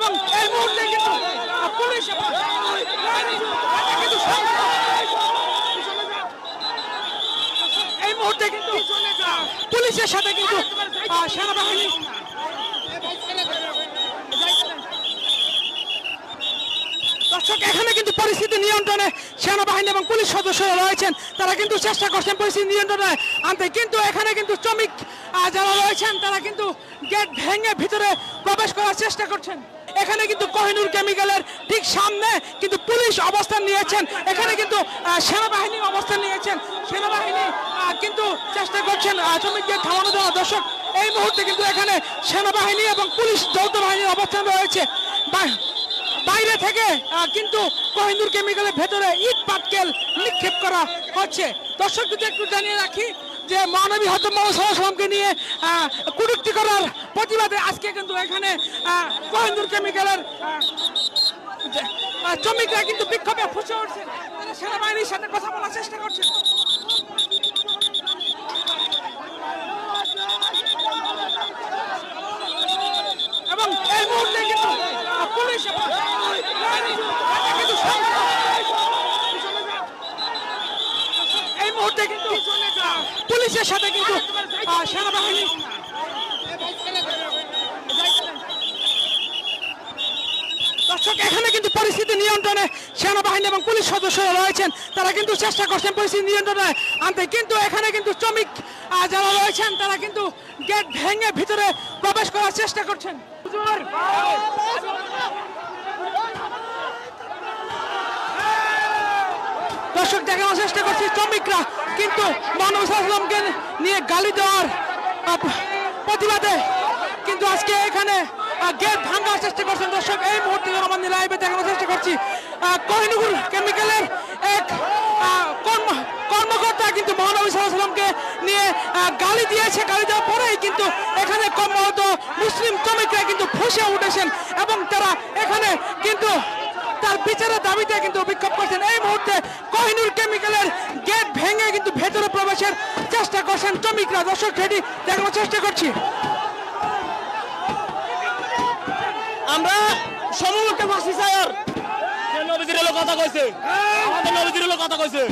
এবং এই মুহূর্তে কিন্তু পুলিশ এই মুহূর্তে কিন্তু পুলিশের সাথে কিন্তু সেনাবাহিনী দর্শক এখানে কিন্তু পরিস্থিতি নিয়ন্ত্রণে সেনাবাহিনী এবং পুলিশ সদস্যরা রয়েছেন, তারা কিন্তু চেষ্টা করছেন পরিস্থিতি নিয়ন্ত্রণে আনতে, কিন্তু এখানে কিন্তু শ্রমিক যারা রয়েছেন তারা কিন্তু গেট ভেঙে ভিতরে প্রবেশ করার চেষ্টা করছেন। এখানে কিন্তু কোহিনুর কেমিক্যালের ঠিক সামনে কিন্তু পুলিশ অবস্থান নিয়েছেন, এখানে কিন্তু সেনাবাহিনী অবস্থান নিয়েছেন, সেনাবাহিনী কিন্তু চেষ্টা করছেন শ্রমিকদের থামানো দেওয়া। দর্শক এই মুহূর্তে কিন্তু এখানে সেনাবাহিনী এবং পুলিশ যৌথ বাহিনীর অবস্থান রয়েছে। বাইরে থেকে কিন্তু কোহিনুর কেমিক্যালের ভেতরে ইট পাটকেল নিক্ষেপ করা হচ্ছে। দর্শক যদি একটু জানিয়ে রাখি যে মহানবী হযরত মুহাম্মদ সাল্লাল্লাহু আলাইহি ওয়াসাল্লামকে নিয়ে কটূক্তি করার প্রতিবাদে আজকে কিন্তু এখানে কোহিনুর কেমিক্যালের শ্রমিকরা কিন্তু বিক্ষোভে ফুঁসে উঠছে, সেনাবাহিনীর সাথে কথা বলার চেষ্টা করছে। এবং এই মুহূর্তে কিন্তু পুলিশ এই মুহূর্তে কিন্তু পুলিশের সাথে কিন্তু সেনাবাহিনী দর্শক এখানে কিন্তু পরিস্থিতি নিয়ন্ত্রণে সেনাবাহিনী এবং পুলিশ সদস্যরা রয়েছেন, তারা কিন্তু চেষ্টা করছেন পরিস্থিতি নিয়ন্ত্রণে আনতে, কিন্তু এখানে কিন্তু শ্রমিক যারা রয়েছেন তারা কিন্তু গেট ভেঙে ভিতরে প্রবেশ করার চেষ্টা করছেন। দর্শক দেখানোর চেষ্টা করছি শ্রমিকরা কিন্তু মহানবী সাল্লাল্লাহু আলাইহি ওয়াসাল্লামকে নিয়ে গালি দেওয়ার প্রতিবাদে কিন্তু আজকে এখানে গেট ভাঙার চেষ্টা করছেন। দর্শক এই মুহূর্তে আমার লাইভে দেখানোর চেষ্টা করছি কোহিনুর কেমিক্যালের এক কর্মকর্তা কিন্তু মহানবী সাল্লাল্লাহু আলাইহি ওয়াসাল্লামকে নিয়ে গালি দিয়েছে, গালি দেওয়ার পরেই কিন্তু এখানে কর্মরত মুসলিম শ্রমিকরা কিন্তু ফুঁসে উঠেছেন এবং তারা এখানে কিন্তু তার বিচারের দাবিতে কিন্তু বিক্ষোভ করছেন। এই মুহূর্তে কোহিনুর কেমিক্যালের গেট ভেঙে কিন্তু ভেতরে প্রবেশের চেষ্টা করছেন শ্রমিকরা। দর্শক সেটি দেখানোর চেষ্টা করছি। আমরা সমুখে ফাঁসি চাই, আর নবীজির কথা কইছে, আমাদের নবীজির কথা কইছে।